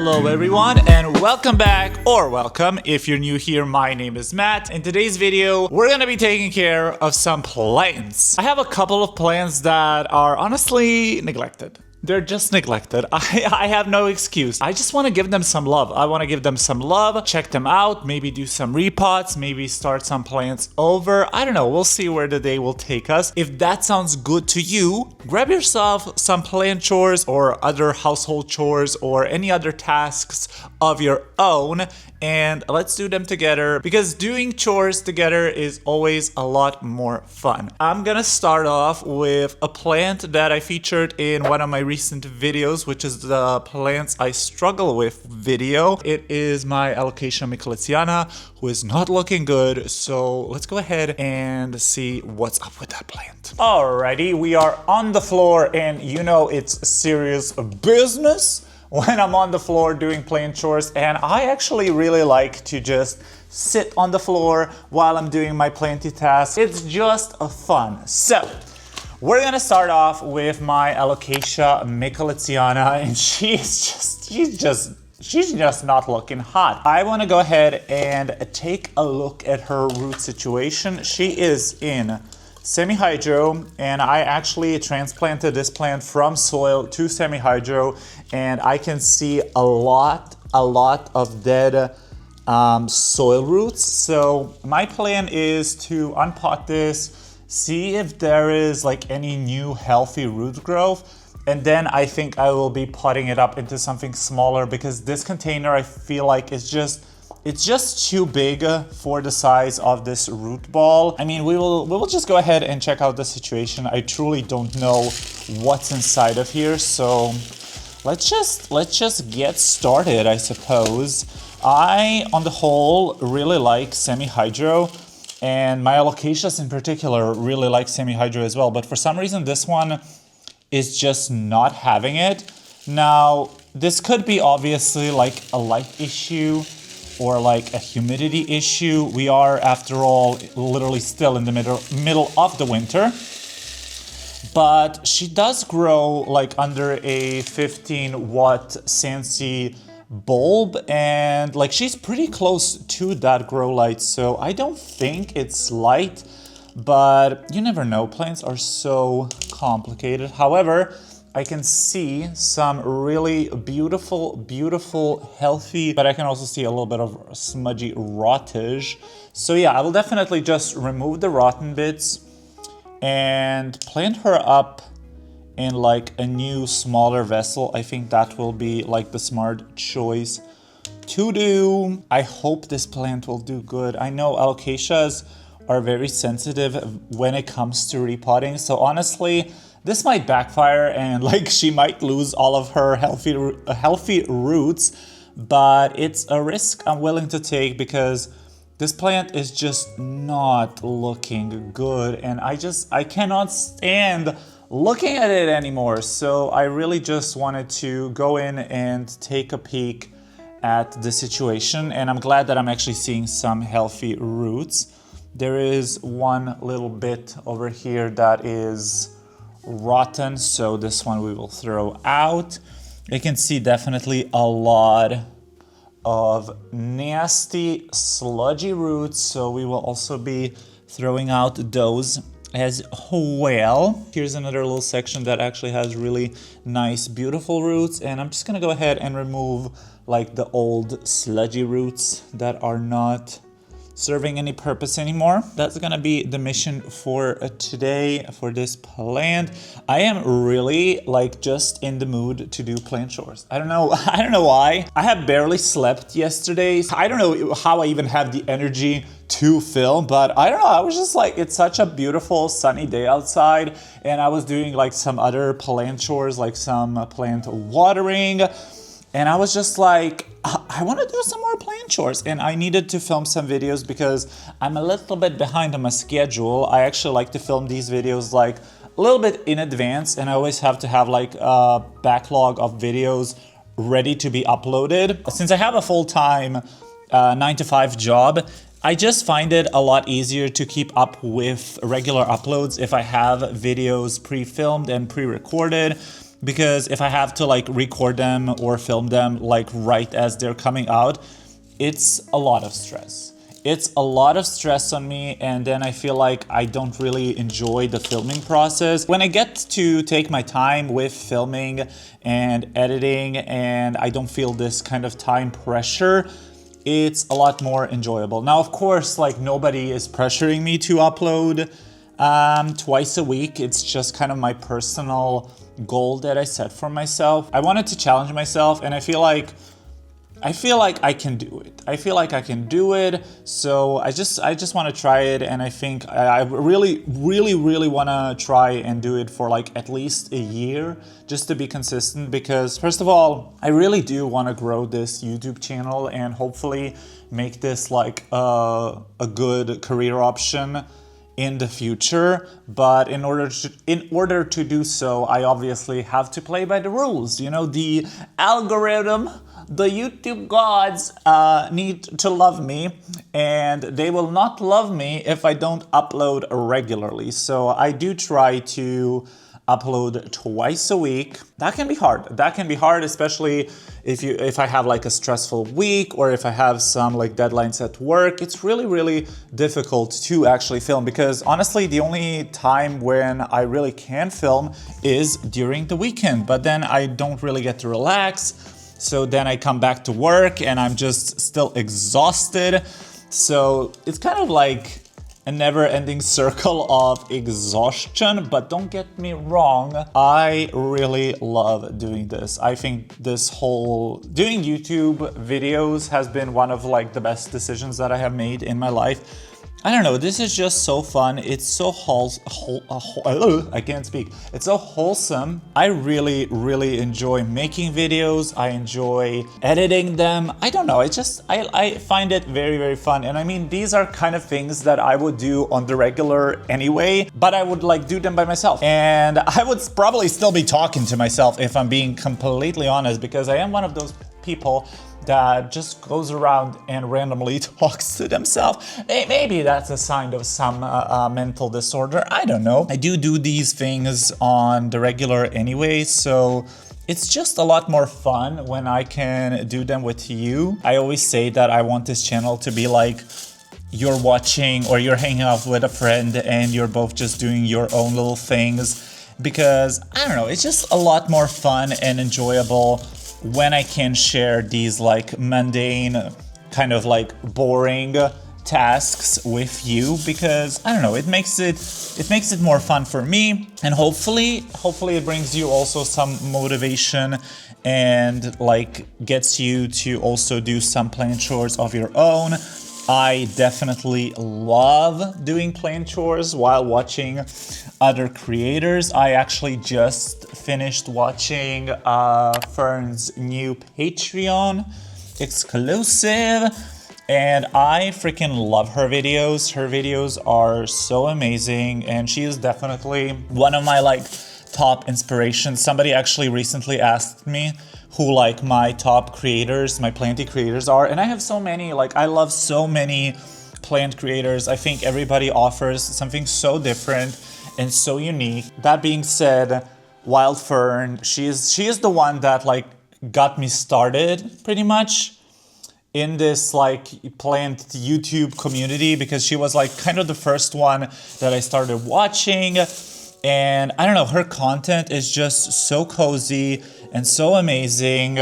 Hello everyone and welcome back, or welcome if you're new here. My name is Matt. In today's video, we're gonna be taking care of some plants. I have a couple of plants that are honestly neglected. They're just neglected. I have no excuse. I just want to give them some love. I want to give them some love, check them out, maybe do some repots, maybe start some plants over. I don't know. We'll see where the day will take us. If that sounds good to you, grab yourself some plant chores or other household chores or any other tasks of your own, and let's do them together, because doing chores together is always a lot more fun. I'm gonna start off with a plant that I featured in one of my recent videos, which is the plants I struggle with video. It is my alocasia micholitziana, who is not looking good. So let's go ahead and see what's up with that plant. Alrighty, we are on the floor, and you know it's serious business when I'm on the floor doing plant chores, and I actually really like to just sit on the floor while I'm doing my planty tasks. It's just fun. So we're gonna start off with my alocasia micholitziana, and she's just not looking hot. I wanna go ahead and take a look at her root situation. She is in semi-hydro, and I actually transplanted this plant from soil to semi-hydro, and I can see a lot of dead soil roots. So my plan is to unpot this, see if there is like any new healthy root growth, and then I think I will be potting it up into something smaller, because this container, I feel like it's just too big for the size of this root ball. I mean, we will just go ahead and check out the situation. I truly don't know what's inside of here, so let's just get started, I suppose. I, on the whole, really like semi-hydro, and my alocasias in particular really like semi-hydro as well, but for some reason this one is just not having it. Now, this could be obviously like a light issue or like a humidity issue. We are, after all, literally still in the middle of the winter. But she does grow like under a 15-watt Sansi bulb, and like she's pretty close to that grow light, so I don't think it's light, but you never know. Plants are so complicated. However, I can see some really beautiful, healthy, but I can also see a little bit of smudgy rottage. So yeah, I will definitely just remove the rotten bits and plant her up in like a new smaller vessel. I think that will be like the smart choice to do. I hope this plant will do good. I know alocasias are very sensitive when it comes to repotting, so honestly, this might backfire and like she might lose all of her healthy roots, but it's a risk I'm willing to take, because this plant is just not looking good, and I cannot stand looking at it anymore. So I really just wanted to go in and take a peek at the situation, and I'm glad that I'm actually seeing some healthy roots. There is one little bit over here that is rotten, so this one we will throw out. You can see definitely a lot of nasty sludgy roots, so we will also be throwing out those as well. Here's another little section that actually has really nice, beautiful roots, and I'm just gonna go ahead and remove like the old sludgy roots that are not serving any purpose anymore. That's gonna be the mission for today for this plant. I am really like just in the mood to do plant chores. I don't know why. I have barely slept yesterday. I don't know how I even have the energy to film, but I don't know, I was just like, it's such a beautiful sunny day outside, and I was doing like some other plant chores, like some plant watering, and I was just like, I want to do some more plant chores, and I needed to film some videos because I'm a little bit behind on my schedule. I actually like to film these videos like a little bit in advance, and I always have to have like a backlog of videos ready to be uploaded. Since I have a full-time 9-to-5 job, I just find it a lot easier to keep up with regular uploads if I have videos pre-filmed and pre-recorded. because if I have to like record them or film them like right as they're coming out, it's a lot of stress. It's a lot of stress on me, and then I feel like I don't really enjoy the filming process. When I get to take my time with filming and editing and I don't feel this kind of time pressure, it's a lot more enjoyable. Now, of course, like nobody is pressuring me to upload twice a week. It's just kind of my personal goal that I set for myself. I wanted to challenge myself, and I feel like I can do it. I feel like I can do it. So I just want to try it, and I think I really want to try and do it for like at least a year, just to be consistent, because first of all, I really do want to grow this YouTube channel and hopefully make this like a good career option in the future. But in order to do so, I obviously have to play by the rules. You know, the algorithm, the YouTube gods need to love me, and they will not love me if I don't upload regularly. So I do try to upload twice a week. That can be hard. That can be hard, especially if I have like a stressful week, or if I have some like deadlines at work. It's really difficult to actually film, because honestly, the only time when I really can film is during the weekend. But then I don't really get to relax. So then I come back to work and I'm just still exhausted. So it's kind of like a never-ending circle of exhaustion. But don't get me wrong, I really love doing this. I think doing YouTube videos has been one of like the best decisions that I have made in my life. I don't know, this is just so fun. It's so I can't speak. It's so wholesome. I really enjoy making videos. I enjoy editing them. I don't know, I find it very fun. And I mean, these are kind of things that I would do on the regular anyway, but I would like do them by myself. And I would probably still be talking to myself, if I'm being completely honest, because I am one of those people that just goes around and randomly talks to themselves. Maybe that's a sign of some mental disorder. I don't know. I do these things on the regular anyway, so it's just a lot more fun when I can do them with you. I always say that I want this channel to be like you're watching or you're hanging out with a friend and you're both just doing your own little things, because I don't know, it's just a lot more fun and enjoyable when I can share these like mundane, kind of like boring tasks with you, because I don't know, it makes it more fun for me, and hopefully it brings you also some motivation and like gets you to also do some plant chores of your own. I definitely love doing plant chores while watching other creators. I actually just finished watching Fern's new Patreon exclusive, and I freaking love her videos. Her videos are so amazing, and she is definitely one of my like top inspirations. Somebody actually recently asked me who like my top creators, my planty creators are, and I have so many. Like, I love so many plant creators. I think everybody offers something so different and so unique. That being said, Wild Fern, she is the one that like got me started pretty much in this like plant YouTube community, because she was like kind of the first one that I started watching. And I don't know, her content is just so cozy and so amazing,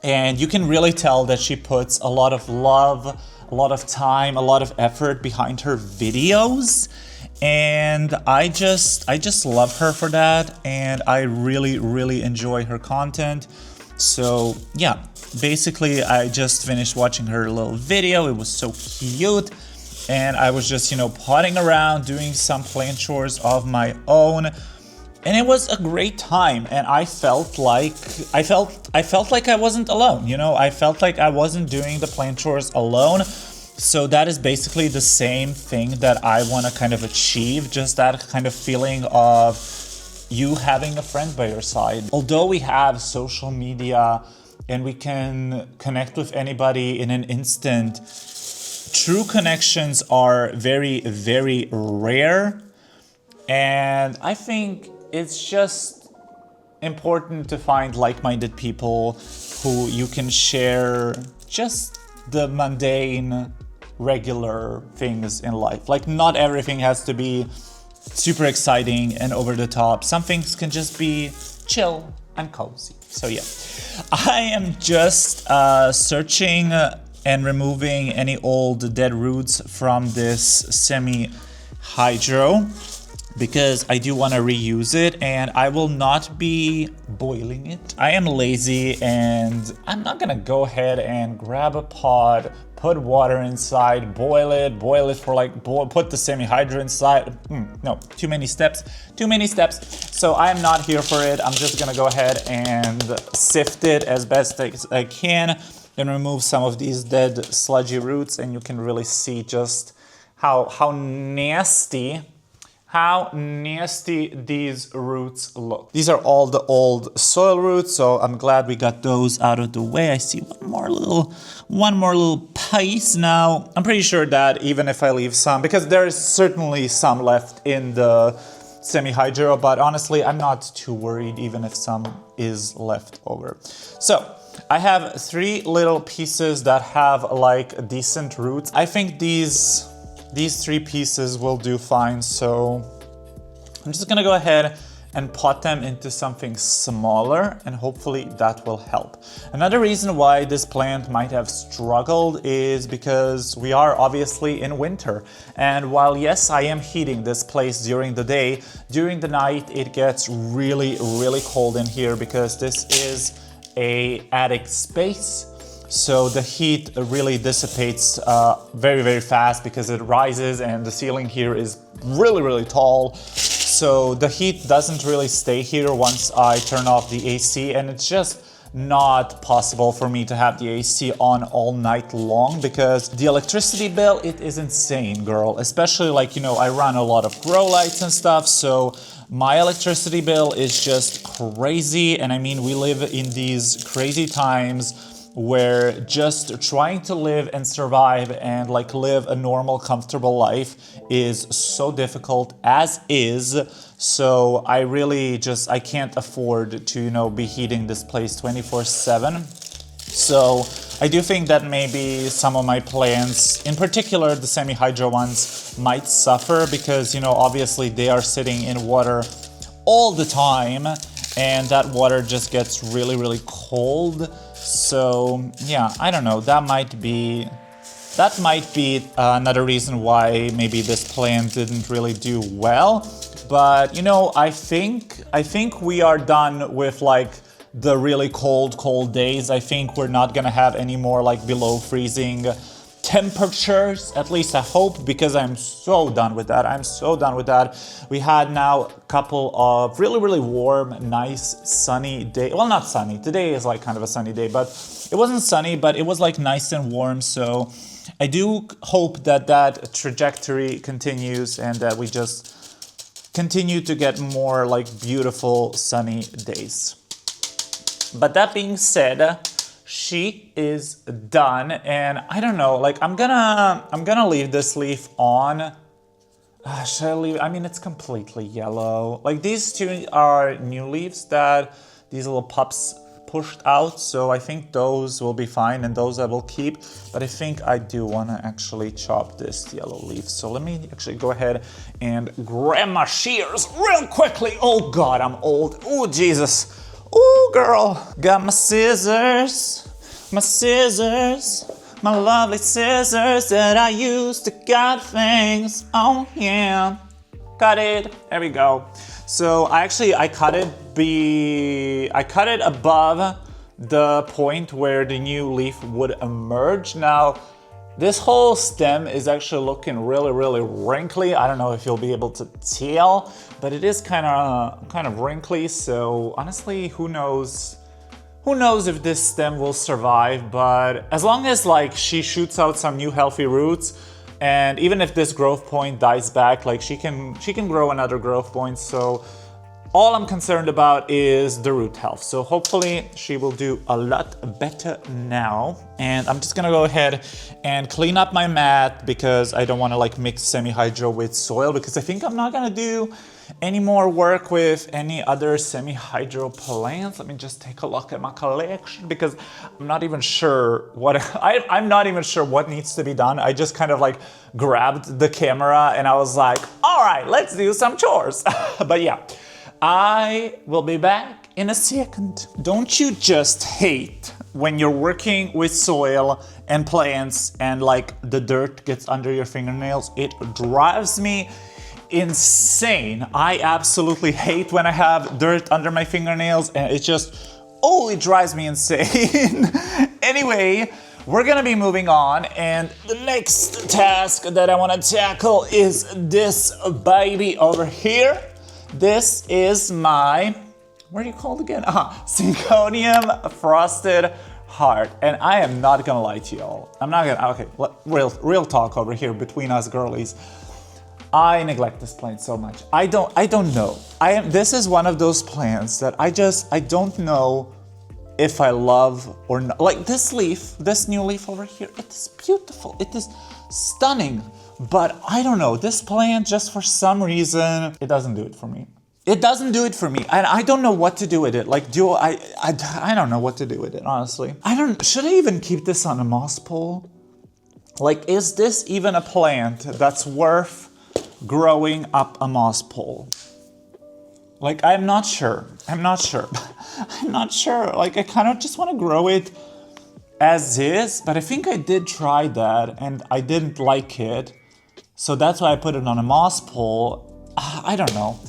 and you can really tell that she puts a lot of love, a lot of time, a lot of effort behind her videos, and I just love her for that, and I really enjoy her content. So yeah, basically I just finished watching her little video. It was so cute, and I was just, you know, potting around doing some plant chores of my own. And it was a great time, and I felt like I wasn't alone, you know? I felt like I wasn't doing the plant chores alone. So that is basically the same thing that I want to kind of achieve, just that kind of feeling of you having a friend by your side. Although we have social media and we can connect with anybody in an instant, true connections are very rare. And I think it's just important to find like-minded people who you can share just the mundane, regular things in life. Like, not everything has to be super exciting and over the top. Some things can just be chill and cozy. So yeah, I am just searching and removing any old dead roots from this semi-hydro, because I do want to reuse it, and I will not be boiling it. I am lazy and I'm not gonna go ahead and grab a pot, put water inside, boil it for like, put the semi-hydro inside. No, too many steps. So I am not here for it. I'm just gonna go ahead and sift it as best as I can and remove some of these dead sludgy roots, and you can really see just how nasty these roots look. These are all the old soil roots, so I'm glad we got those out of the way. I see one more little piece now. I'm pretty sure that even if I leave some, because there's certainly some left in the semi-hydro, but honestly, I'm not too worried even if some is left over. So I have 3 little pieces that have like decent roots. I think these 3 pieces will do fine, so I'm just gonna go ahead and pot them into something smaller, and hopefully that will help. Another reason why this plant might have struggled is because we are obviously in winter. And while yes, I am heating this place during the day, during the night it gets really, really cold in here because this is an attic space. So the heat really dissipates very, very fast because it rises and the ceiling here is really, really tall. So the heat doesn't really stay here once I turn off the AC, and it's just not possible for me to have the AC on all night long because the electricity bill, it is insane, girl. Especially like, you know, I run a lot of grow lights and stuff, so my electricity bill is just crazy. And I mean, we live in these crazy times where just trying to live and survive and like live a normal, comfortable life is so difficult as is. So I really just, I can't afford to, you know, be heating this place 24/7. So I do think that maybe some of my plants, in particular the semi-hydro ones, might suffer because, you know, obviously they are sitting in water all the time and that water just gets really, really cold. So yeah, I don't know, that might be another reason why maybe this plant didn't really do well. But you know, I think we are done with like the really cold days. I think we're not gonna have any more like below freezing temperatures, at least I hope, because I'm so done with that. We had now a couple of really, really warm, nice, sunny days. Well, not sunny. Today is like kind of a sunny day, but it wasn't sunny, but it was like nice and warm. So I do hope that that trajectory continues and that we just continue to get more like beautiful sunny days. But that being said, she is done, and I don't know, like I'm gonna leave this leaf on. Should I leave? I mean, it's completely yellow. Like these 2 are new leaves that these little pups pushed out, so I think those will be fine and those I will keep. But I think I do want to actually chop this yellow leaf. So let me actually go ahead and grab my shears real quickly. Oh God, I'm old. Oh Jesus. Ooh, girl, got my scissors, my lovely scissors that I use to cut things. Oh yeah, cut it. There we go. So I cut it above the point where the new leaf would emerge. Now, this whole stem is actually looking really, really wrinkly. I don't know if you'll be able to tell, but it is kind of wrinkly. So honestly, who knows if this stem will survive? But as long as like she shoots out some new healthy roots, and even if this growth point dies back, like she can grow another growth point. So All I'm concerned about is the root health. So hopefully she will do a lot better now. And I'm just gonna go ahead and clean up my mat because I don't wanna like mix semi-hydro with soil, because I think I'm not gonna do any more work with any other semi-hydro plants. Let me just take a look at my collection because I'm not even sure what, I'm not even sure what needs to be done. I just kind of like grabbed the camera and I was like, all right, let's do some chores. But yeah, I will be back in a second. Don't you just hate when you're working with soil and plants and like the dirt gets under your fingernails? It drives me insane. I absolutely hate when I have dirt under my fingernails, and it just, oh, it drives me insane. Anyway, we're gonna be moving on, and the next task that I wanna tackle is this baby over here. This is my, what are you called again? Syngonium frosted heart. And I am not gonna lie to y'all. I'm not gonna, okay, real talk over here between us girlies. I neglect this plant so much. I don't know. This is one of those plants that I don't know if I love or not. Like this leaf, this new leaf over here, it is beautiful. It is stunning. But I don't know, this plant just for some reason, it doesn't do it for me. It doesn't do it for me. And I don't know what to do with it. Like, I don't know what to do with it, honestly. Should I even keep this on a moss pole? Like, is this even a plant that's worth growing up a moss pole? Like, I'm not sure. I'm not sure. Like, I kind of just want to grow it as is, but I think I did try that and I didn't like it. So that's why I put it on a moss pole. I don't know.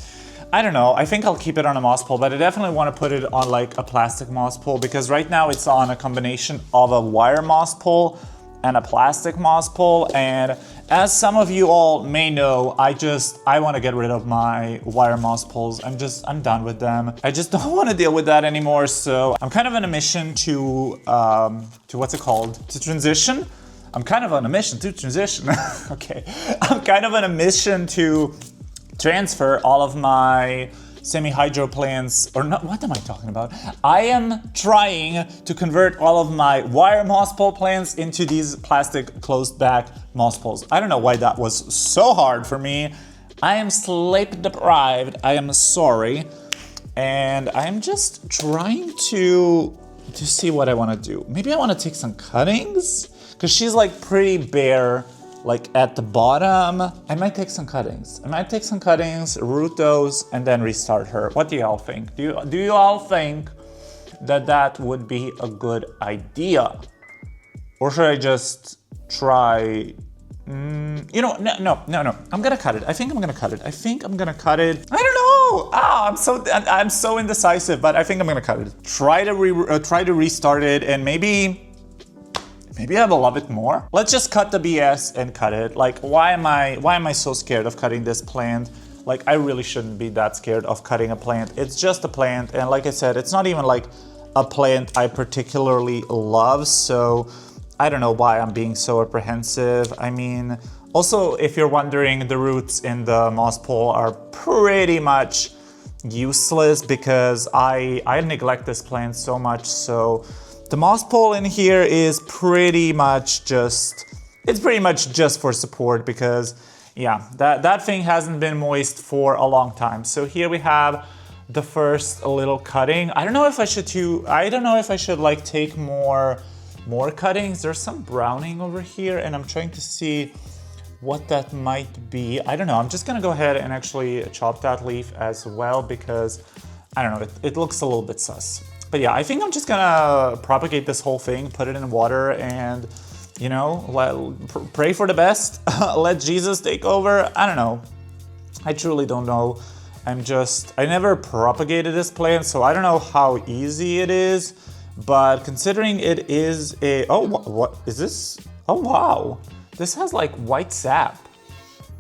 I think I'll keep it on a moss pole, but I definitely want to put it on like a plastic moss pole, because right now it's on a combination of a wire moss pole and a plastic moss pole. And as some of you all may know, I want to get rid of my wire moss poles. I'm done with them. I just don't want to deal with that anymore. So I'm kind of on a mission to what's it called? To transition. I'm kind of on a mission to transition. Okay. I'm kind of on a mission to transfer all of my semi-hydro plants, or not, what am I talking about? I am trying to convert all of my wire moss pole plants into these plastic closed back moss poles. I don't know why that was so hard for me. I am sleep deprived, I am sorry. And I'm just trying to see what I want to do. Maybe I want to take some cuttings, because she's like pretty bare, like at the bottom. I might take some cuttings. Root those, and then restart her. What do y'all think? Do you all think that would be a good idea? Or should I just try, no. I'm gonna cut it. I think I'm gonna cut it. I don't know. I'm so indecisive, but I think I'm gonna cut it. Try to restart it, and maybe I will love it more. Let's just cut the BS and cut it. Like, why am I so scared of cutting this plant? Like, I really shouldn't be that scared of cutting a plant. It's just a plant, and like I said, it's not even like a plant I particularly love, so I don't know why I'm being so apprehensive. I mean, also, if you're wondering, the roots in the moss pole are pretty much useless because I neglect this plant so much, so the moss pole in here is pretty much just for support, because yeah, that thing hasn't been moist for a long time. So here we have the first little cutting. I don't know if I should like take more cuttings. There's some browning over here, and I'm trying to see what that might be. I don't know. I'm just gonna go ahead and actually chop that leaf as well, because I don't know, it looks a little bit sus. But yeah, I think I'm just gonna propagate this whole thing, put it in water, and pray for the best. Let Jesus take over. I don't know. I truly don't know. I never propagated this plant, so I don't know how easy it is. But considering it is what is this? Oh wow, this has like white sap.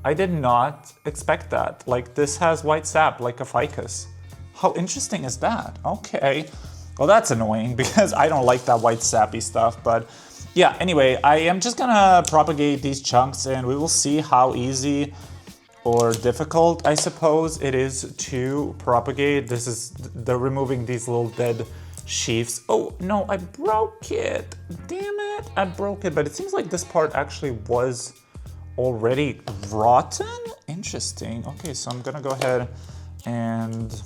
I did not expect that. Like, this has white sap, like a ficus. How interesting is that? Okay. Well, that's annoying because I don't like that white sappy stuff, but yeah, anyway, I am just gonna propagate these chunks and we will see how easy or difficult, I suppose, it is to propagate. This is the removing these little dead sheaves. Oh no, I broke it. Damn it, I broke it. But it seems like this part actually was already rotten. Interesting. Okay, so I'm gonna go ahead and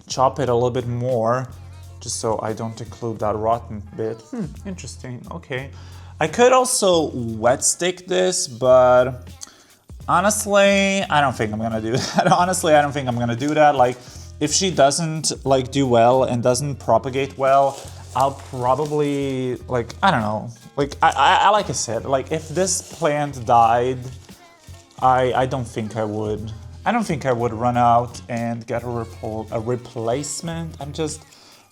chop it a little bit more, just so I don't include that rotten bit. Interesting. Okay. I could also wet stick this, but honestly, I don't think I'm gonna do that. Honestly, I don't think I'm gonna do that. Like, if she doesn't like do well and doesn't propagate well, I'll probably, like, I don't know. Like like I said, like if this plant died, I don't think I would. I don't think I would run out and get a replacement. I'm just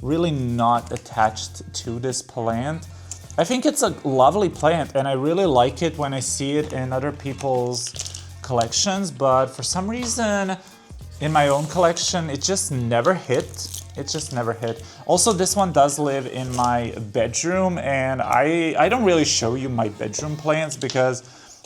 really not attached to this plant. I think it's a lovely plant and I really like it when I see it in other people's collections, but for some reason in my own collection it just never hit. It just never hit. Also, this one does live in my bedroom, and I don't really show you my bedroom plants because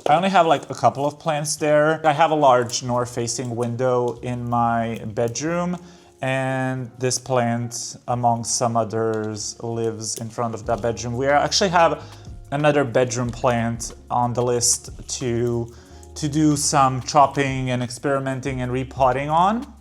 I only have like a couple of plants there. I have a large north-facing window in my bedroom, and this plant, among some others, lives in front of that bedroom. We actually have another bedroom plant on the list to do some chopping and experimenting and repotting on.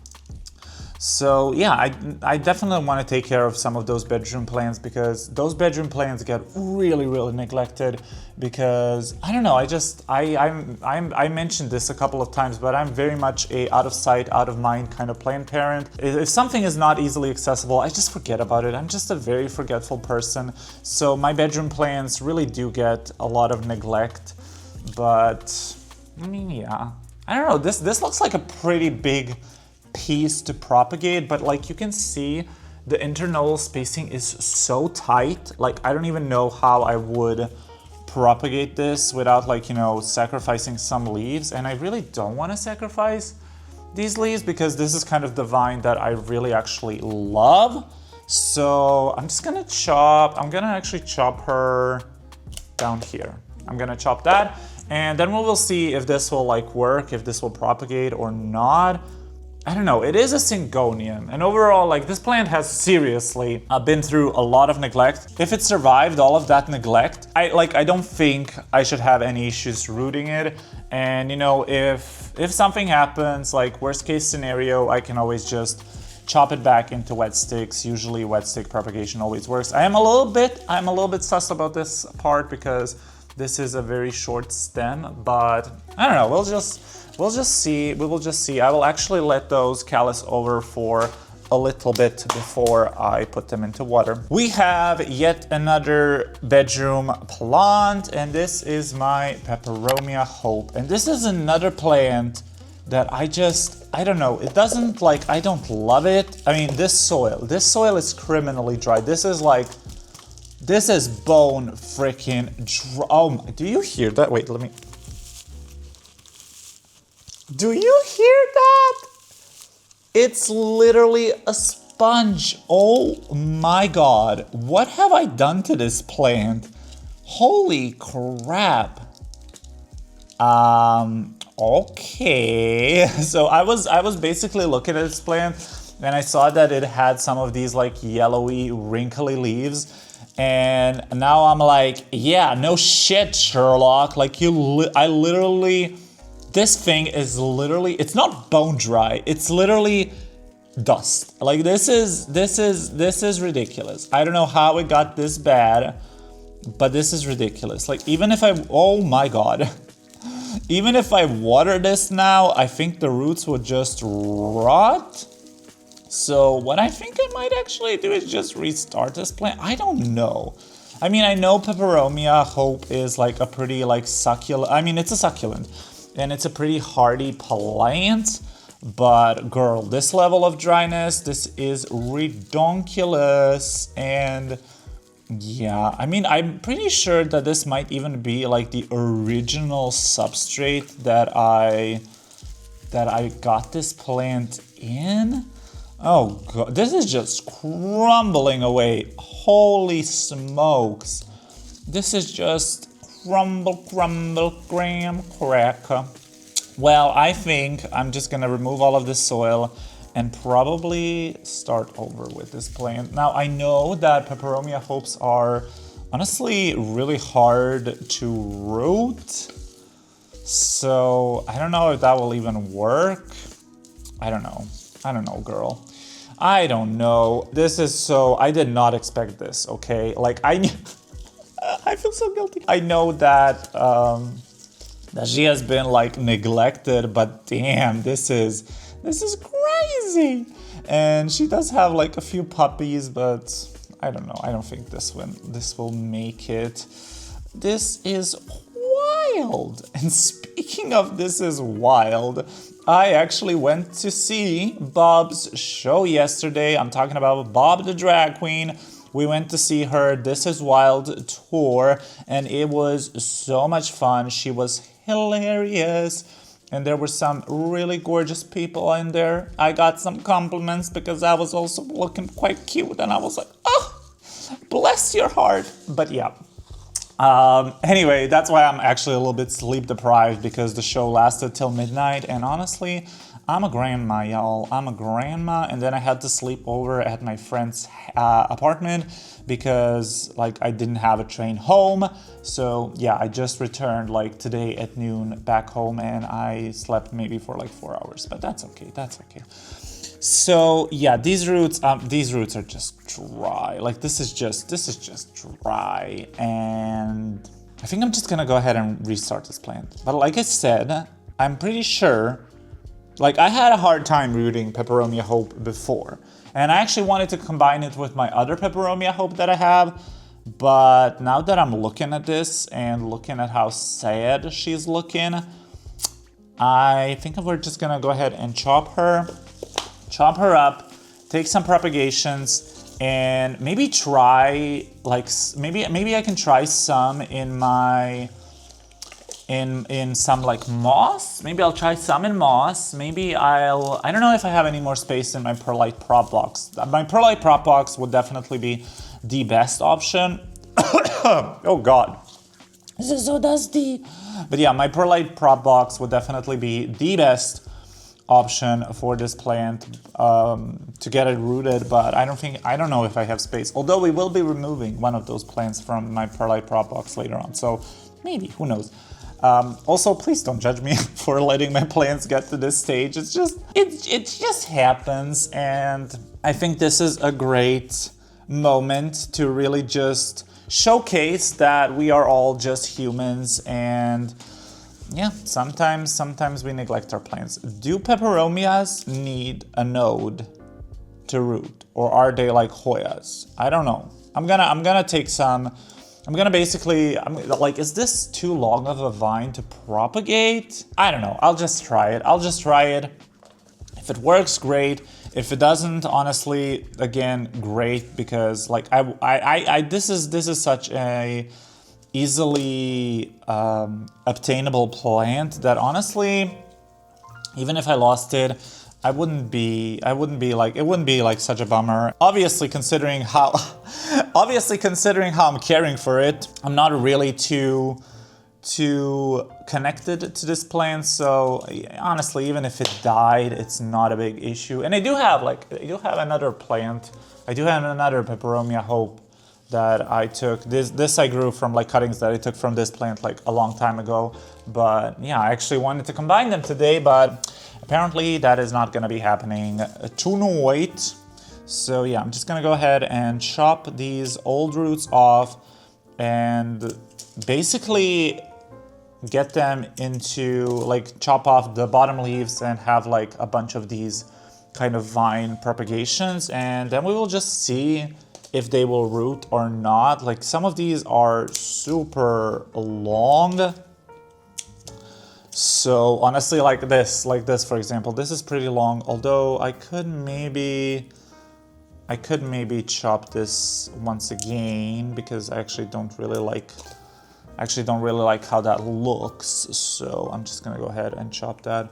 So yeah, I definitely want to take care of some of those bedroom plants because those bedroom plants get really, really neglected because I don't know, I mentioned this a couple of times, but I'm very much a out of sight, out of mind kind of plant parent. If something is not easily accessible, I just forget about it. I'm just a very forgetful person. So my bedroom plants really do get a lot of neglect, but I mean, yeah, I don't know, this looks like a pretty big piece to propagate, but like you can see the internal spacing is so tight. Like I don't even know how I would propagate this without, like, you know, sacrificing some leaves, and I really don't want to sacrifice these leaves because this is kind of the vine that I really actually love. So I'm just gonna actually chop her down here. I'm gonna chop that, and then we will see if this will like work, if this will propagate or not. I don't know, it is a syngonium, and overall, like, this plant has seriously been through a lot of neglect. If it survived all of that neglect, I don't think I should have any issues rooting it. And you know, if something happens, like worst case scenario, I can always just chop it back into wet sticks. Usually wet stick propagation always works. I'm a little bit sus about this part because this is a very short stem, but I don't know, we'll just see. We will just see. I will actually let those callus over for a little bit before I put them into water. We have yet another bedroom plant, and this is my peperomia hope. And this is another plant that I don't know, it doesn't, like, I don't love it. I mean, this soil is criminally dry. This is bone freaking dry. Oh, do you hear that? Wait, let me. Do you hear that? It's literally a sponge. Oh my God. What have I done to this plant? Holy crap. Okay. So I was basically looking at this plant and I saw that it had some of these like yellowy, wrinkly leaves. And now I'm like, yeah, no shit, Sherlock. Like this thing is literally, it's not bone dry, it's literally dust. Like this is ridiculous. I don't know how it got this bad, but this is ridiculous. Like even if oh my God. Even if I water this now, I think the roots would just rot. So what I think I might actually do is just restart this plant. I don't know. I mean, I know peperomia hope is like a pretty like succulent, I mean, it's a succulent. And it's a pretty hardy plant, but girl, this level of dryness, this is redonkulous. And yeah, I mean, I'm pretty sure that this might even be like the original substrate that I got this plant in. Oh God, this is just crumbling away. Holy smokes. This is just crumble, crumble, graham cracker. Well, I think I'm just gonna remove all of this soil and probably start over with this plant. Now, I know that peperomia hopes are honestly really hard to root. So I don't know if that will even work. I don't know. I don't know, girl. I don't know. This is so, I did not expect this, okay? Like I feel so guilty. I know that that she has been like neglected, but damn, this is crazy. And she does have like a few puppies, but I don't know. I don't think this will make it. This is wild. And speaking of this is wild, I actually went to see Bob's show yesterday. I'm talking about Bob the drag queen. We went to see her This Is Wild tour, and it was so much fun. She was hilarious, and there were some really gorgeous people in there. I got some compliments because I was also looking quite cute, and I was like, oh, bless your heart. But yeah. Anyway, that's why I'm actually a little bit sleep deprived, because the show lasted till midnight, and honestly, I'm a grandma, y'all. I'm a grandma, and then I had to sleep over at my friend's apartment because like I didn't have a train home. So yeah, I just returned like today at noon back home, and I slept maybe for like 4 hours, but that's okay. That's okay. So yeah, these roots are just dry. Like this is just dry, and I think I'm just gonna go ahead and restart this plant. But like I said, I'm pretty sure, like I had a hard time rooting Peperomia Hope before, and I actually wanted to combine it with my other Peperomia Hope that I have. But now that I'm looking at this and looking at how sad she's looking, I think we're just gonna go ahead and chop her up, take some propagations, and maybe try like maybe I can try some in my in some like moss. Maybe I'll try some in moss. Maybe I don't know if I have any more space in my perlite prop box. My perlite prop box would definitely be the best option. Oh God, this is so dusty. But yeah, my perlite prop box would definitely be the best option for this plant to get it rooted, but I don't know if I have space. Although we will be removing one of those plants from my perlite prop box later on, so maybe, who knows. Also, please don't judge me for letting my plants get to this stage. It just happens, and I think this is a great moment to really just showcase that we are all just humans, and yeah, sometimes we neglect our plants. Do peperomias need a node to root, or are they like Hoyas? I don't know. I'm gonna take some. I'm like, is this too long of a vine to propagate? I don't know. I'll just try it. If it works, great. If it doesn't, honestly, again, great, because like this is such a easily obtainable plant that honestly, even if I lost it, it wouldn't be like such a bummer. Obviously considering how I'm caring for it, I'm not really too connected to this plant, so honestly, even if it died, it's not a big issue. And I do have another plant. I do have another Peperomia Hope that I took. This I grew from like cuttings that I took from this plant like a long time ago. But yeah, I actually wanted to combine them today, but apparently that is not gonna be happening tonight. So yeah, I'm just gonna go ahead and chop these old roots off and basically get them into, like, chop off the bottom leaves and have like a bunch of these kind of vine propagations, and then we will just see if they will root or not. Like, some of these are super long. So honestly, like this for example, this is pretty long, although I could maybe chop this once again, because I actually don't really like how that looks. So I'm just gonna go ahead and chop that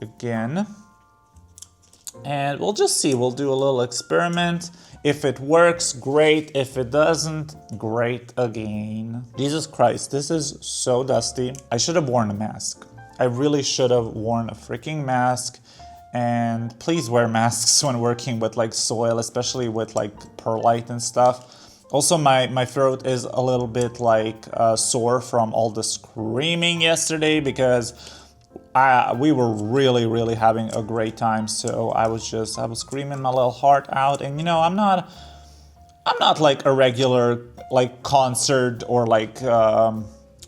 again. And we'll just see, we'll do a little experiment. If it works, great. If it doesn't, great again. Jesus Christ, this is so dusty. I should have worn a mask. I really should have worn a freaking mask. And please wear masks when working with like soil, especially with like perlite and stuff. Also, my throat is a little bit like sore from all the screaming yesterday because we were really having a great time. So I was screaming my little heart out. And you know, I'm not like a regular like concert or like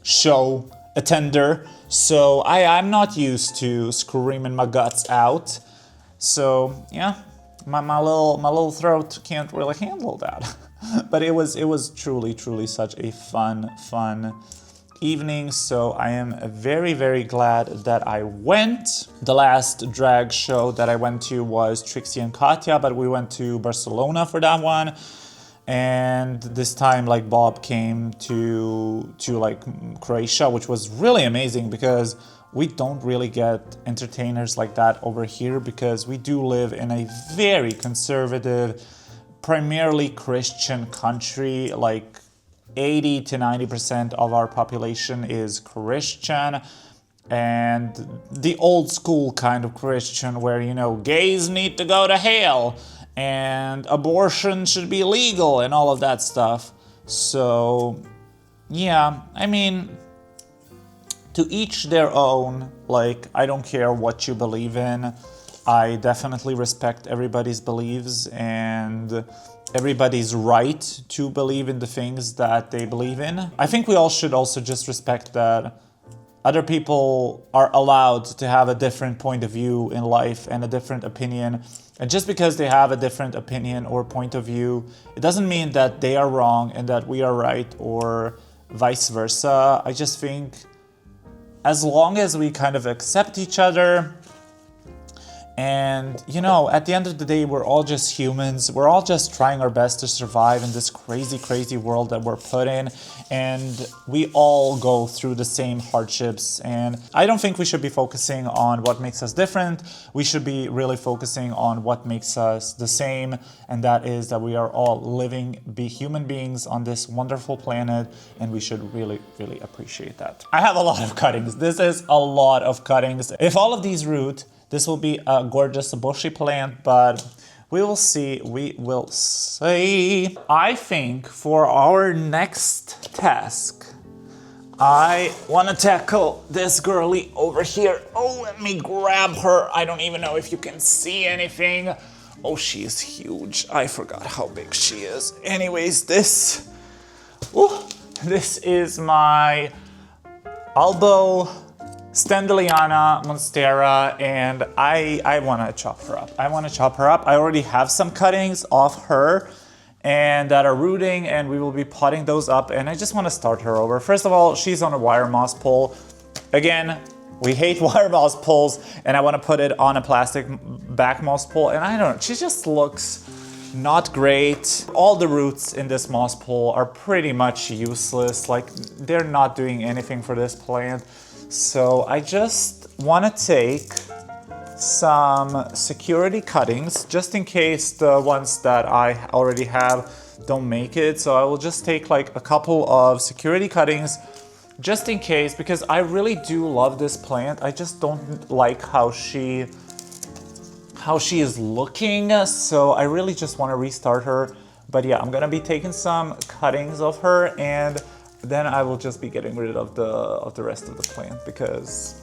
show attender, so I'm not used to screaming my guts out. So yeah, my little throat can't really handle that. But it was truly such a fun evening. So I am very glad that I went. The last drag show that I went to was Trixie and Katya, but we went to Barcelona for that one. And this time, like, Bob came to like Croatia, which was really amazing because we don't really get entertainers like that over here because we do live in a very conservative, primarily Christian country. Like 80 to 90% of our population is Christian, and the old school kind of Christian where, you know, gays need to go to hell and abortion should be legal and all of that stuff. So yeah, I mean, to each their own. Like, I don't care what you believe in. I definitely respect everybody's beliefs and everybody's right to believe in the things that they believe in. I think we all should also just respect that other people are allowed to have a different point of view in life and a different opinion. And just because they have a different opinion or point of view, it doesn't mean that they are wrong and that we are right, or vice versa. I just think as long as we kind of accept each other, and, you know, at the end of the day, we're all just humans. We're all just trying our best to survive in this crazy world that we're put in. And we all go through the same hardships. And I don't think we should be focusing on what makes us different. We should be really focusing on what makes us the same. And that is that we are all living human beings on this wonderful planet. And we should really appreciate that. I have a lot of cuttings. This is a lot of cuttings. If all of these root, this will be a gorgeous bushy plant, but we will see, I think for our next task, I want to tackle this girly over here. Oh, let me grab her. I don't even know if you can see anything. Oh, she is huge. I forgot how big she is. Anyways, this is my elbow standleyana monstera, and I want to chop her up. I already have some cuttings off her and that are rooting, and we will be potting those up, and I just want to start her over. First of all, she's on a wire moss pole. Again, we hate wire moss poles, and I want to put it on a plastic back moss pole, and I don't know, she just looks not great. All the roots in this moss pole are pretty much useless. Like, they're not doing anything for this plant. So I just want to take some security cuttings just in case the ones that I already have don't make it. So I will just take like a couple of security cuttings just in case, because I really do love this plant. I just don't like how she is looking. So I really just want to restart her. But yeah, I'm gonna be taking some cuttings of her, and then I will just be getting rid of the rest of the plant because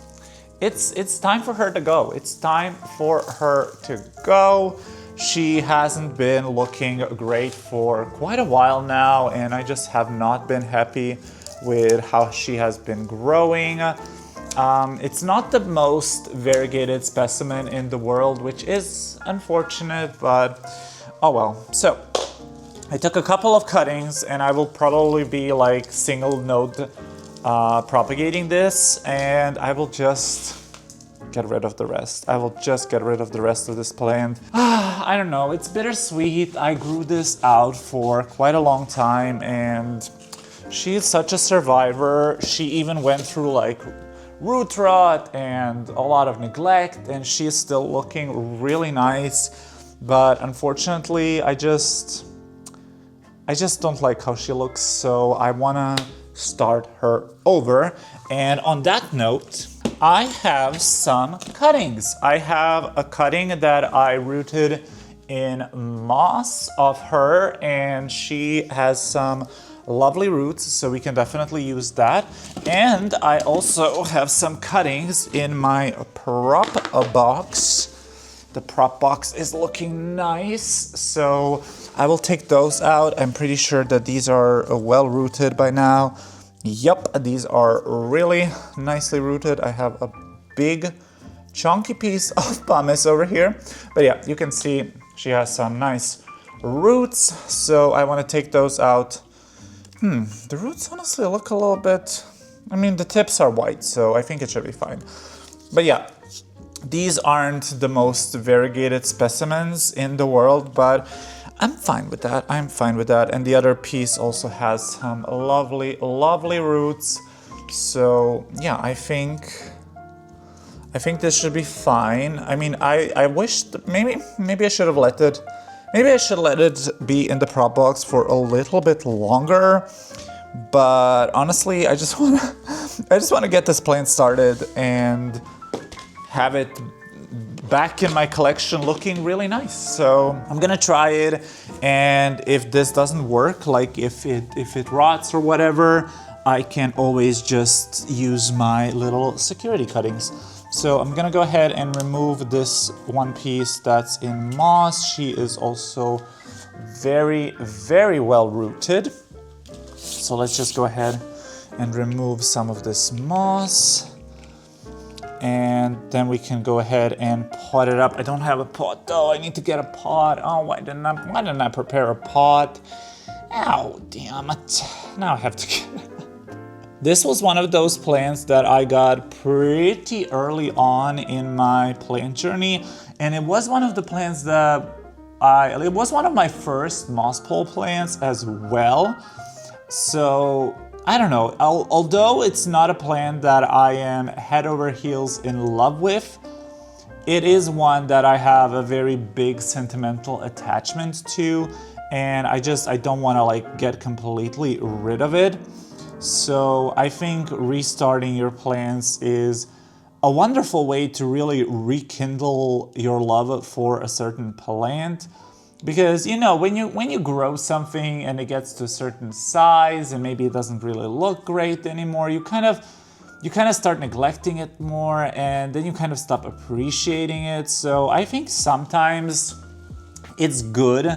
it's time for her to go. It's time for her to go. She hasn't been looking great for quite a while now, and I just have not been happy with how she has been growing. It's not the most variegated specimen in the world, which is unfortunate, but oh well. So I took a couple of cuttings, and I will probably be like single node propagating this, and I will just get rid of the rest. I will just get rid of the rest of this plant. I don't know, it's bittersweet. I grew this out for quite a long time, and she is such a survivor. She even went through like root rot and a lot of neglect, and she is still looking really nice. But unfortunately, I just don't like how she looks, so I wanna start her over. And on that note, I have some cuttings. I have a cutting that I rooted in moss of her, and she has some lovely roots, so we can definitely use that. And I also have some cuttings in my prop box. The prop box is looking nice, so I will take those out. I'm pretty sure that these are well rooted by now. Yup, these are really nicely rooted. I have a big chunky piece of pumice over here, but yeah, you can see she has some nice roots, so I want to take those out. The roots honestly look a little bit, I mean, the tips are white, so I think it should be fine. But yeah, these aren't the most variegated specimens in the world, but I'm fine with that. I'm fine with that. And the other piece also has some lovely, lovely roots. So yeah, I think this should be fine. I mean, I wish that maybe I should have let it. Maybe I should let it be in the prop box for a little bit longer. But honestly, I just wanna get this plant started and have it back in my collection looking really nice. So I'm gonna try it, and if this doesn't work, like if it rots or whatever, I can always just use my little security cuttings. So I'm gonna go ahead and remove this one piece that's in moss. She is also very, very well rooted. So let's just go ahead and remove some of this moss. And then we can go ahead and pot it up. I don't have a pot though. I need to get a pot. Oh, why didn't I prepare a pot? Ow, damn it. Now I have to get it. This was one of those plants that I got pretty early on in my plant journey. And it was one of the plants that it was one of my first moss pole plants as well. So I don't know, although it's not a plant that I am head over heels in love with, it is one that I have a very big sentimental attachment to, and I don't want to like get completely rid of it. So I think restarting your plants is a wonderful way to really rekindle your love for a certain plant. Because, you know, when you grow something and it gets to a certain size and maybe it doesn't really look great anymore, you kind of start neglecting it more, and then you kind of stop appreciating it. So I think sometimes it's good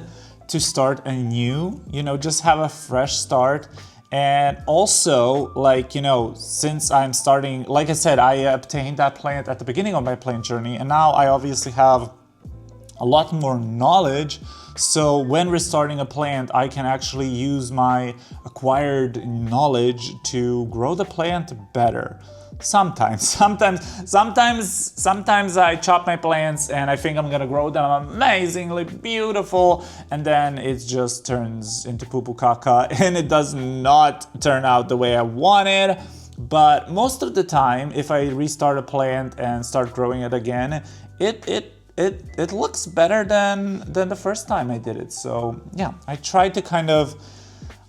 to start anew, you know, just have a fresh start. And also, like, you know, since I'm starting, like I said, I obtained that plant at the beginning of my plant journey, and now I obviously have a lot more knowledge. So when restarting a plant, I can actually use my acquired knowledge to grow the plant better. Sometimes I chop my plants and I think I'm gonna grow them amazingly beautiful, and then it just turns into poo-poo caca and it does not turn out the way I wanted. But most of the time, if I restart a plant and start growing it again, it looks better than the first time I did it. So yeah, I try to kind of,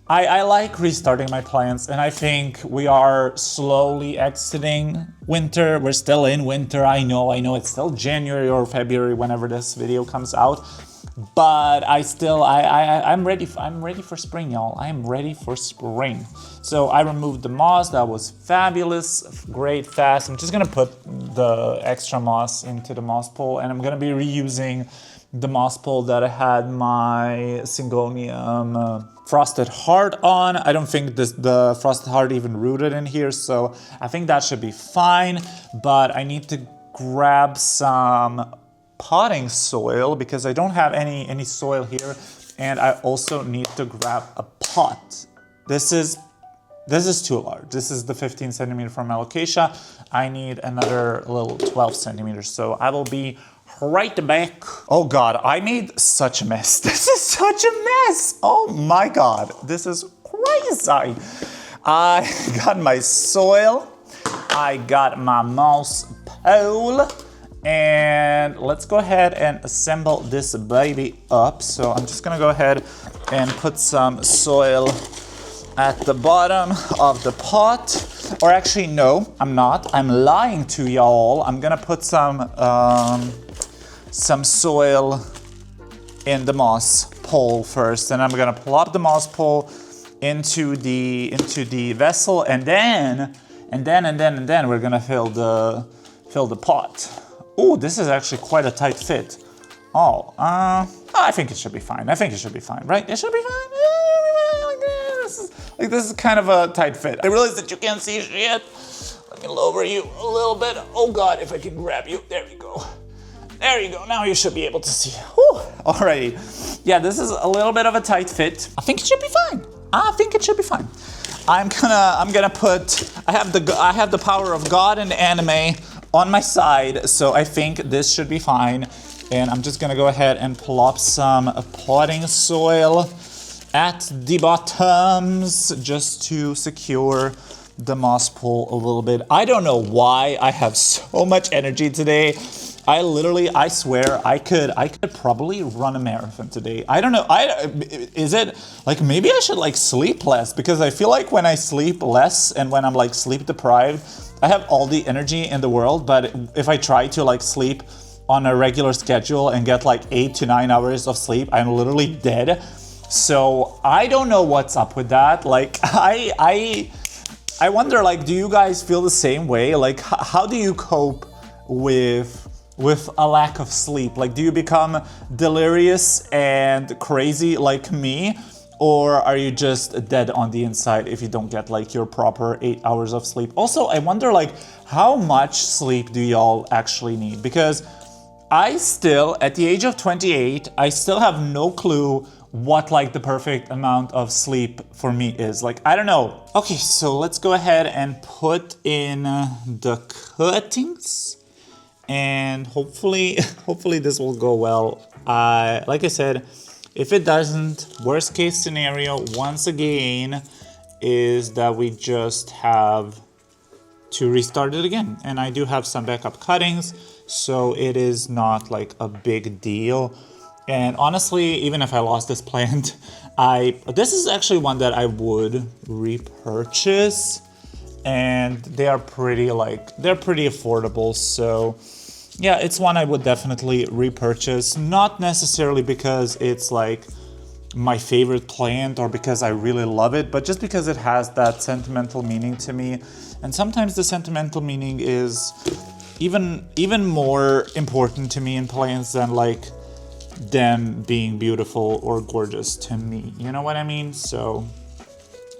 I like restarting my plants, and I think we are slowly exiting winter. We're still in winter. I know it's still January or February whenever this video comes out, but I'm ready for spring, y'all. I am ready for spring. So I removed the moss. That was fabulous, great, fast. I'm just gonna put the extra moss into the moss pole, and I'm gonna be reusing the moss pole that I had my syngonium frosted heart on. I don't think the frosted heart even rooted in here, so I think that should be fine. But I need to grab some potting soil because I don't have any soil here, and I also need to grab a pot. This is too large. This is the 15 centimeter from alocasia. I need another little 12 centimeters, so I will be right back. Oh God, I made such a mess. This is such a mess. Oh my God, this is crazy. I got my soil, I got my moss pole, and let's go ahead and assemble this baby up. So I'm just gonna go ahead and put some soil at the bottom of the pot. Or actually, no, I'm not. I'm lying to y'all. I'm gonna put some soil in the moss pole first, and I'm gonna plop the moss pole into the vessel, and then we're gonna fill the pot. Oh, this is actually quite a tight fit. Oh, I think it should be fine. I think it should be fine, right? It should be fine. This is kind of a tight fit. I realize that you can't see shit. Let me lower you a little bit. Oh God, if I can grab you. There we go. There you go. Now you should be able to see. Whew. Alrighty. Yeah, this is a little bit of a tight fit. I think it should be fine. I think it should be fine. I'm gonna put. I have the power of God and anime on my side, so I think this should be fine. And I'm just gonna go ahead and plop some potting soil at the bottoms just to secure the moss pole a little bit. I don't know why I have so much energy today. I swear I could probably run a marathon today. I don't know. Is it like maybe I should like sleep less, because I feel like when I sleep less and when I'm like sleep deprived, I have all the energy in the world, but if I try to like sleep on a regular schedule and get like 8 to 9 hours of sleep, I'm literally dead. So I don't know what's up with that. Like I wonder, like, do you guys feel the same way? Like, how do you cope with a lack of sleep? Like, do you become delirious and crazy like me? Or are you just dead on the inside if you don't get like your proper 8 hours of sleep? Also, I wonder like how much sleep do y'all actually need? Because I still, at the age of 28, I still have no clue what like the perfect amount of sleep for me is. Like, I don't know. Okay, so let's go ahead and put in the cuttings, and hopefully this will go well. Like I said, if it doesn't, worst case scenario once again is that we just have to restart it again. And I do have some backup cuttings, so it is not like a big deal. And honestly, even if I lost this plant, this is actually one that I would repurchase, and they are pretty affordable. So yeah, it's one I would definitely repurchase. Not necessarily because it's like my favorite plant or because I really love it, but just because it has that sentimental meaning to me. And sometimes the sentimental meaning is even more important to me in plants than like them being beautiful or gorgeous to me. You know what I mean? So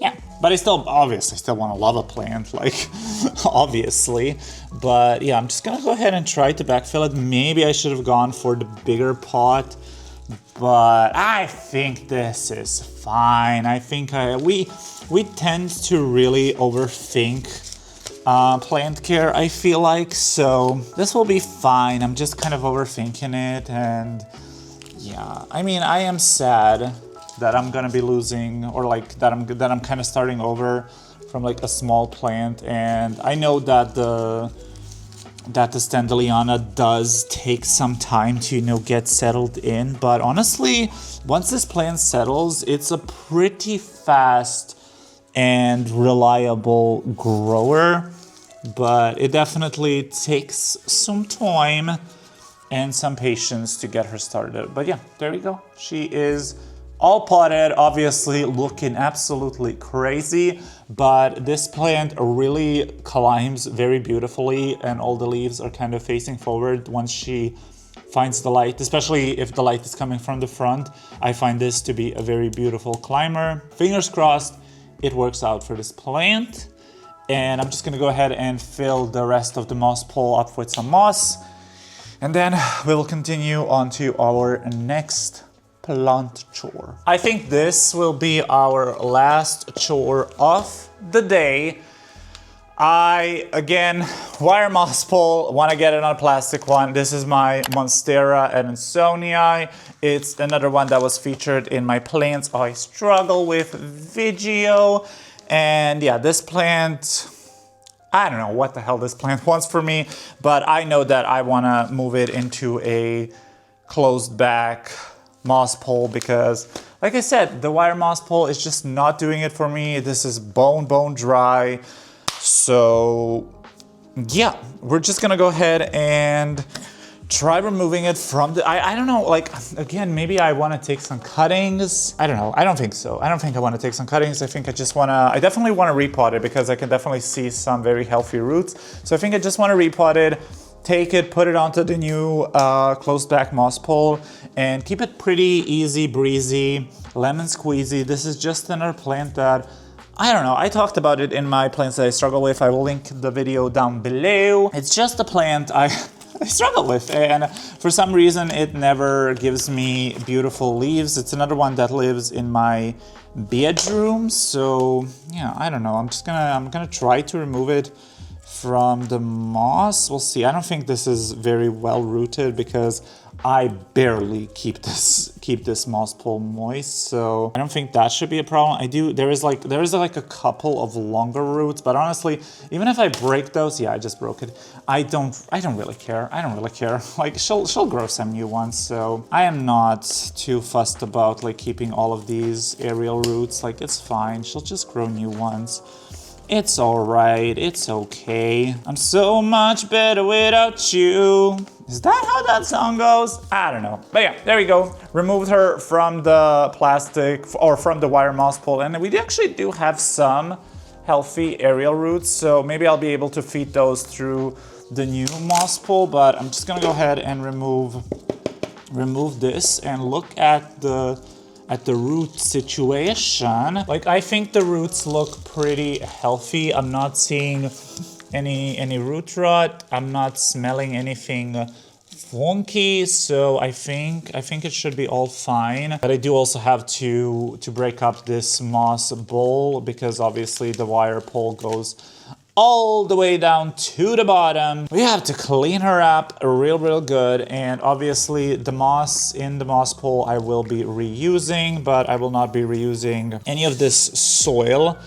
yeah, but I still obviously still want to love a plant, like obviously. But yeah, I'm just gonna go ahead and try to backfill it. Maybe I should have gone for the bigger pot, but I think this is fine. I think we tend to really overthink plant care, I feel like, so this will be fine. I'm just kind of overthinking it, and yeah, I mean, I am sad that I'm gonna be losing, or like that I'm kind of starting over from like a small plant. And I know that the standleyana does take some time to, you know, get settled in, but honestly, once this plant settles, it's a pretty fast and reliable grower. But it definitely takes some time and some patience to get her started. But yeah, there we go. She is all potted, obviously looking absolutely crazy, but this plant really climbs very beautifully, and all the leaves are kind of facing forward once she finds the light, especially if the light is coming from the front. I find this to be a very beautiful climber. Fingers crossed it works out for this plant. And I'm just gonna go ahead and fill the rest of the moss pole up with some moss, and then we'll continue on to our next plant chore. I think this will be our last chore of the day. Again, wire moss pole, want to get it on a plastic one. This is my monstera adansonii. It's another one that was featured in my Plants I Struggle With video. And yeah, this plant, I don't know what the hell this plant wants for me, but I know that I want to move it into a closed back moss pole, because like I said, the wire moss pole is just not doing it for me. This is bone dry. So yeah, we're just gonna go ahead and try removing it from the, I don't know, like, again, maybe I wanna take some cuttings. I don't know, I don't think so. I don't think I wanna take some cuttings. I think I definitely wanna repot it because I can definitely see some very healthy roots. So I think I just wanna repot it, take it, put it onto the new closed back moss pole and keep it pretty easy breezy, lemon squeezy. This is just another plant that, I don't know, I talked about it in my plants that I struggle with. I will link the video down below. It's just a plant I struggle with, and for some reason it never gives me beautiful leaves. It's another one that lives in my bedroom, so yeah, I don't know. I'm gonna try to remove it from the moss. We'll see. I don't think this is very well rooted because I barely keep this moss pole moist, so I don't think that should be a problem. There is like a couple of longer roots, but honestly, even if I break those, yeah, I just broke it. I don't really care. I don't really care. Like she'll grow some new ones, so I am not too fussed about like keeping all of these aerial roots. Like it's fine. She'll just grow new ones. It's all right, it's okay. I'm so much better without you. Is that how that song goes? I don't know. But yeah, there we go. Removed her from the plastic, or from the wire moss pole. And we actually do have some healthy aerial roots, so maybe I'll be able to feed those through the new moss pole. But I'm just gonna go ahead and remove this and look at the root situation. Like, I think the roots look pretty healthy. I'm not seeing any root rot. I'm not smelling anything funky, so I think it should be all fine. But I do also have to break up this moss bowl because obviously the wire pole goes all the way down to the bottom. We have to clean her up real good, and obviously the moss in the moss pole I will be reusing, but I will not be reusing any of this soil,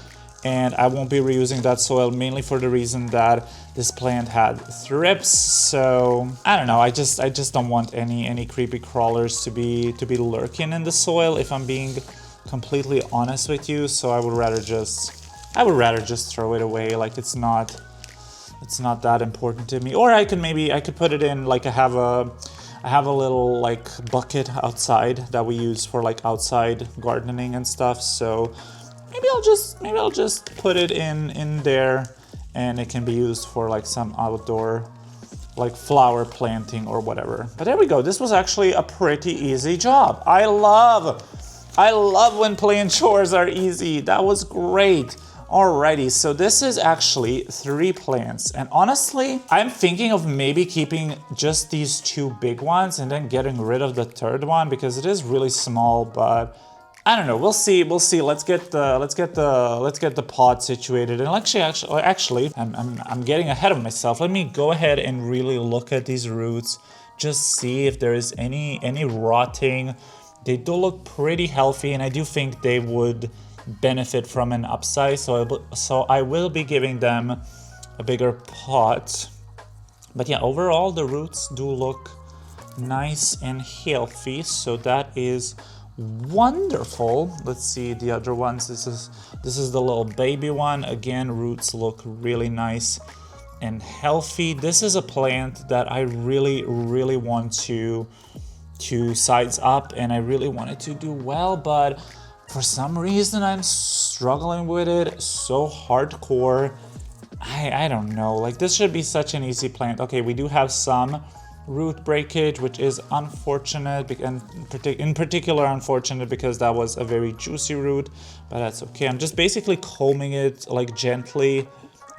and I won't be reusing that soil mainly for the reason that this plant had thrips. So I don't know, I just don't want any creepy crawlers to be lurking in the soil, if I'm being completely honest with you. So I would rather just throw it away. Like it's not that important to me. Or I could put it in, like I have a little like bucket outside that we use for like outside gardening and stuff. So maybe I'll just put it in there, and it can be used for like some outdoor like flower planting or whatever. But there we go. This was actually a pretty easy job. I love when playing chores are easy. That was great. Alrighty, so this is actually 3 plants, and honestly, I'm thinking of maybe keeping just these 2 big ones and then getting rid of the 3rd one because it is really small. But I don't know. We'll see. Let's get the pot situated. And actually, I'm getting ahead of myself. Let me go ahead and really look at these roots, just see if there is any rotting. They do look pretty healthy, and I do think they would benefit from an upsize, so I will be giving them a bigger pot. But yeah, overall the roots do look nice and healthy, so that is wonderful. Let's see the other ones. This is the little baby one. Again, roots look really nice and healthy. This is a plant that I really want to size up, and I really want it to do well, but for some reason I'm struggling with it so hardcore. I don't know, like this should be such an easy plant. Okay, we do have some root breakage, which is unfortunate, and in particular unfortunate because that was a very juicy root, but that's okay. I'm just basically combing it like gently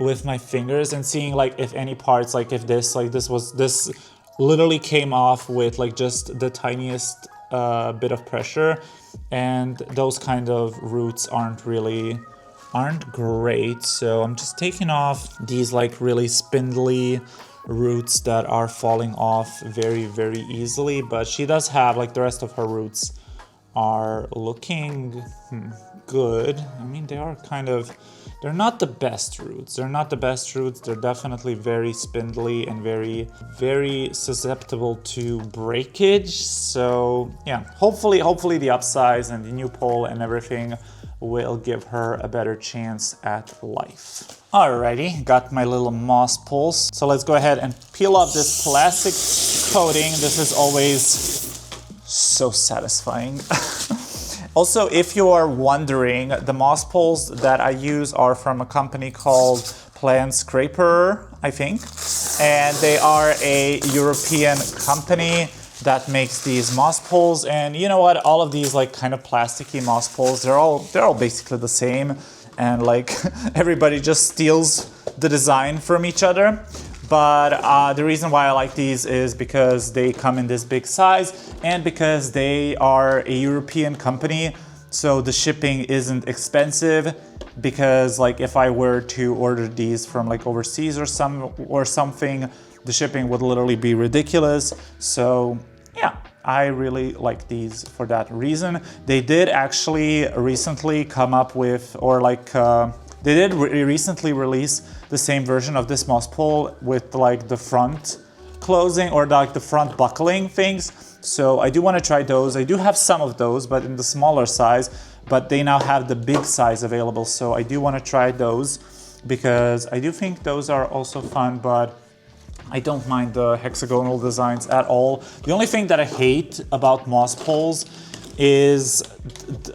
with my fingers and seeing like if any parts, like if this literally came off with like just the tiniest bit of pressure, and those kind of roots aren't great. So I'm just taking off these like really spindly roots that are falling off very easily. But she does have, like, the rest of her roots are looking good. I mean, they are kind of They're not the best roots. They're not the best roots. They're definitely very spindly and very, very susceptible to breakage. So yeah, hopefully the upsize and the new pole and everything will give her a better chance at life. Alrighty, got my little moss poles. So let's go ahead and peel off this plastic coating. This is always so satisfying. Also, if you are wondering, the moss poles that I use are from a company called Plant Scraper, I think. And they are a European company that makes these moss poles. And you know what? All of these like kind of plasticky moss poles, they're all basically the same. And like everybody just steals the design from each other. But the reason why I like these is because they come in this big size and because they are a European company, so the shipping isn't expensive. Because like if I were to order these from like overseas or something, the shipping would literally be ridiculous. So yeah, I really like these for that reason. They did actually recently come up with, or like they did recently release the same version of this moss pole with like the front closing or like the front buckling things. So I do want to try those. I do have some of those, but in the smaller size, but they now have the big size available. So I do want to try those because I do think those are also fun, but I don't mind the hexagonal designs at all. The only thing that I hate about moss poles is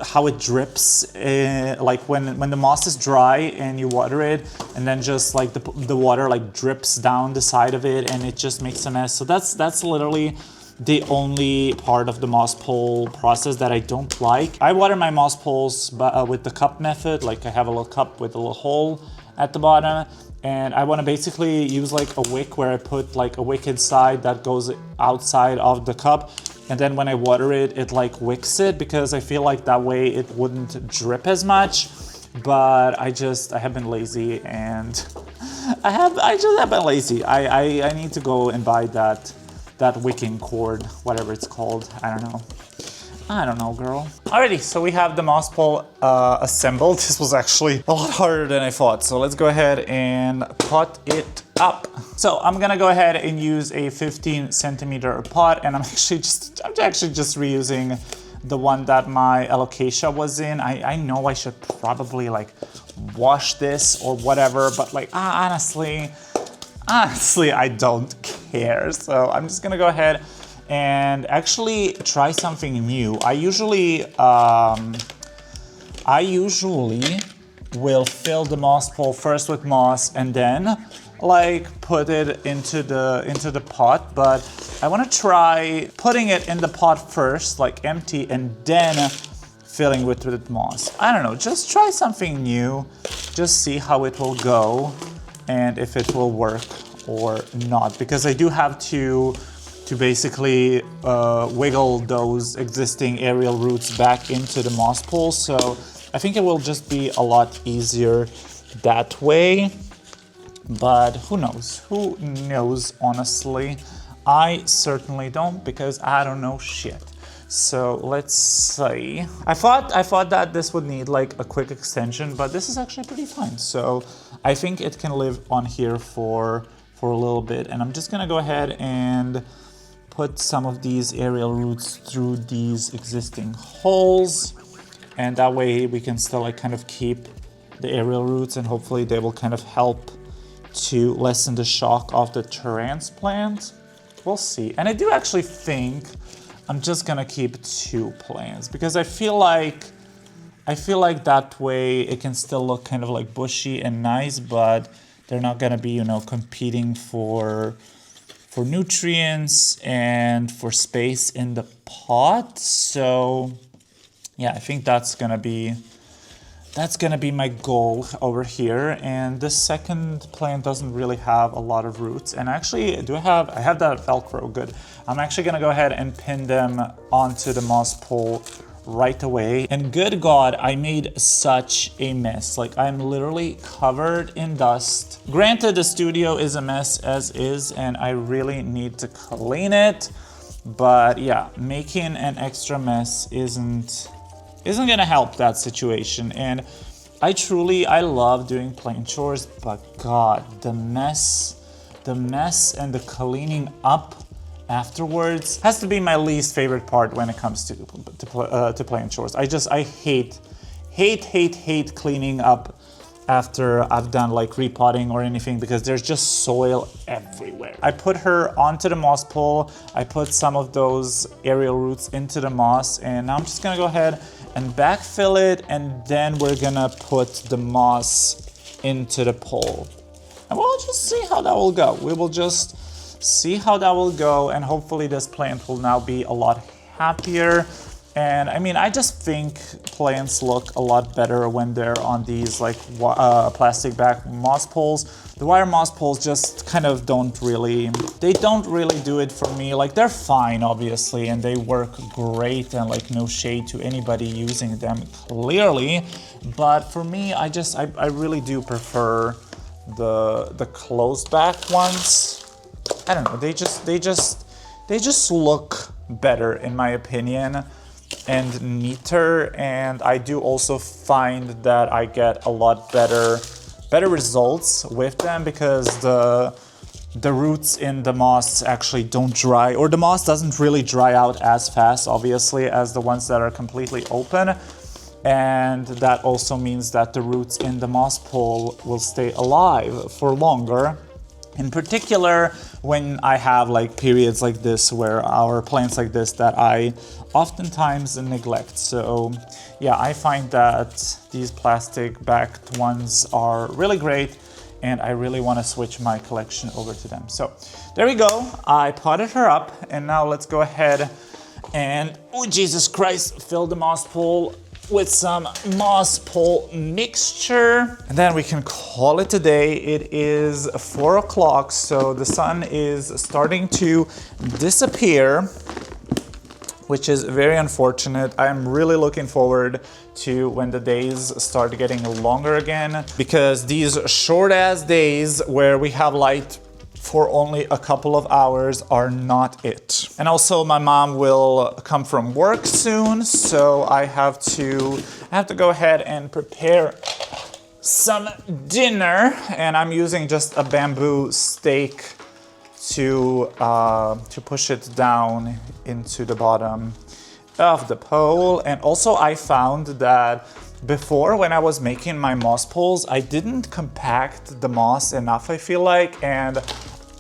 how it drips, like when the moss is dry and you water it, and then just like the water like drips down the side of it and it just makes a mess. So that's literally the only part of the moss pole process that I don't like. I water my moss poles with the cup method. Like I have a little cup with a little hole at the bottom, and I want to basically use like a wick where I put like a wick inside that goes outside of the cup. And then when I water it, it like wicks it because I feel like that way it wouldn't drip as much. But I have been lazy and I just have been lazy. I need to go and buy that wicking cord, whatever it's called. I don't know, girl. Alrighty, so we have the moss pole assembled. This was actually a lot harder than I thought. So let's go ahead and pot it up. So I'm gonna go ahead and use a 15 centimeter pot, and I'm actually just reusing the one that my alocasia was in. I know I should probably like wash this or whatever, but like honestly, I don't care. So I'm just gonna go ahead and actually try something new. I usually will fill the moss pole first with moss and then like put it into the pot, but I want to try putting it in the pot first, like empty, and then filling it with moss. I don't know, just try something new, just see how it will go and if it will work or not, because I do have to basically wiggle those existing aerial roots back into the moss pole. So I think it will just be a lot easier that way. But who knows, honestly. I certainly don't, because I don't know shit. So let's see. I thought that this would need like a quick extension, but this is actually pretty fine. So I think it can live on here for a little bit. And I'm just gonna go ahead and put some of these aerial roots through these existing holes. And that way we can still like kind of keep the aerial roots, and hopefully they will kind of help to lessen the shock of the transplant. We'll see. And I do actually think I'm just gonna keep 2 plants, because I feel like that way it can still look kind of like bushy and nice, but they're not gonna be, competing for nutrients and for space in the pot. So yeah, I think that's gonna be my goal over here. And this second plant doesn't really have a lot of roots. And actually, I have that Velcro, good. I'm actually gonna go ahead and pin them onto the moss pole right away. And good God, I made such a mess. Like, I'm literally covered in dust. Granted, the studio is a mess as is, and I really need to clean it. But yeah, making an extra mess isn't gonna help that situation. And I love doing plain chores, but God, the mess and the cleaning up afterwards has to be my least favorite part when it comes to plain chores. I hate cleaning up after I've done like repotting or anything, because there's just soil everywhere. I put her onto the moss pole. I put some of those aerial roots into the moss, and now I'm just gonna go ahead and backfill it, and then we're gonna put the moss into the pole. And we'll just see how that will go. We will just see how that will go, and hopefully this plant will now be a lot happier. And I mean, I just think plants look a lot better when they're on these like plastic back moss poles. The wire moss poles just kind of don't really do it for me. Like, they're fine, obviously, and they work great, and like no shade to anybody using them, clearly. But for me, I really do prefer the closed back ones. I don't know, they just look better in my opinion, and neater. And I do also find that I get a lot better results with them, because the roots in the moss actually don't dry, or the moss doesn't really dry out as fast, obviously, as the ones that are completely open. And that also means that the roots in the moss pole will stay alive for longer. In particular, when I have like periods like this, where our plants like this that I oftentimes neglect. So yeah, I find that these plastic backed ones are really great, and I really want to switch my collection over to them. So there we go. I potted her up, and now let's go ahead and, oh Jesus Christ, fill the moss pole with some moss pole mixture, and then we can call it a day. It is 4 o'clock, so the sun is starting to disappear, which is very unfortunate. I'm really looking forward to when the days start getting longer again, because these short ass days where we have light for only a couple of hours are not it. And also my mom will come from work soon, so I have to go ahead and prepare some dinner, and I'm using just a bamboo stake to push it down into the bottom of the pole. And also I found that before, when I was making my moss poles, I didn't compact the moss enough, I feel like, and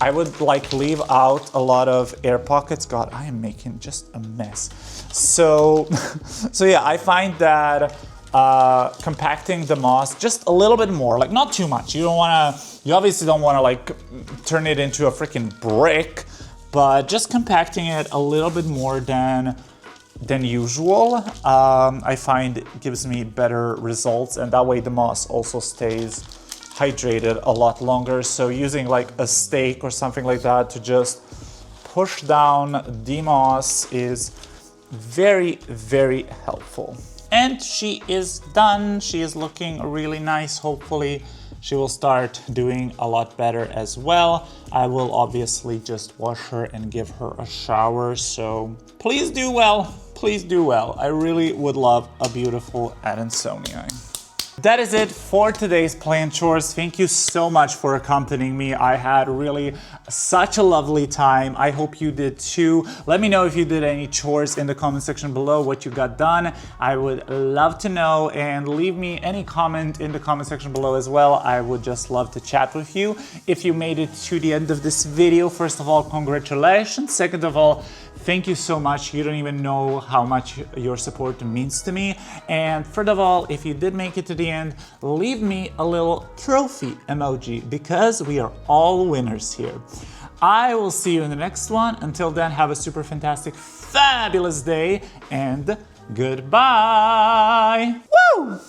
I would like leave out a lot of air pockets. God, I am making just a mess. So yeah, I find that compacting the moss just a little bit more, like not too much. You obviously don't wanna like turn it into a freaking brick, but just compacting it a little bit more than usual, I find it gives me better results, and that way the moss also stays hydrated a lot longer. So using like a stake or something like that to just push down the moss is very, very helpful. And she is done. She is looking really nice. Hopefully she will start doing a lot better as well. I will obviously just wash her and give her a shower. So please do well. Please do well. I really would love a beautiful adansonii. That is it for today's plant chores. Thank you so much for accompanying me. I had really such a lovely time. I hope you did too. Let me know if you did any chores in the comment section below, what you got done. I would love to know, and leave me any comment in the comment section below as well. I would just love to chat with you. If you made it to the end of this video, first of all, congratulations. Second of all, thank you so much. You don't even know how much your support means to me. And third of all, if you did make it to the end, leave me a little trophy emoji, because we are all winners here. I will see you in the next one. Until then, have a super fantastic, fabulous day, and goodbye. Woo!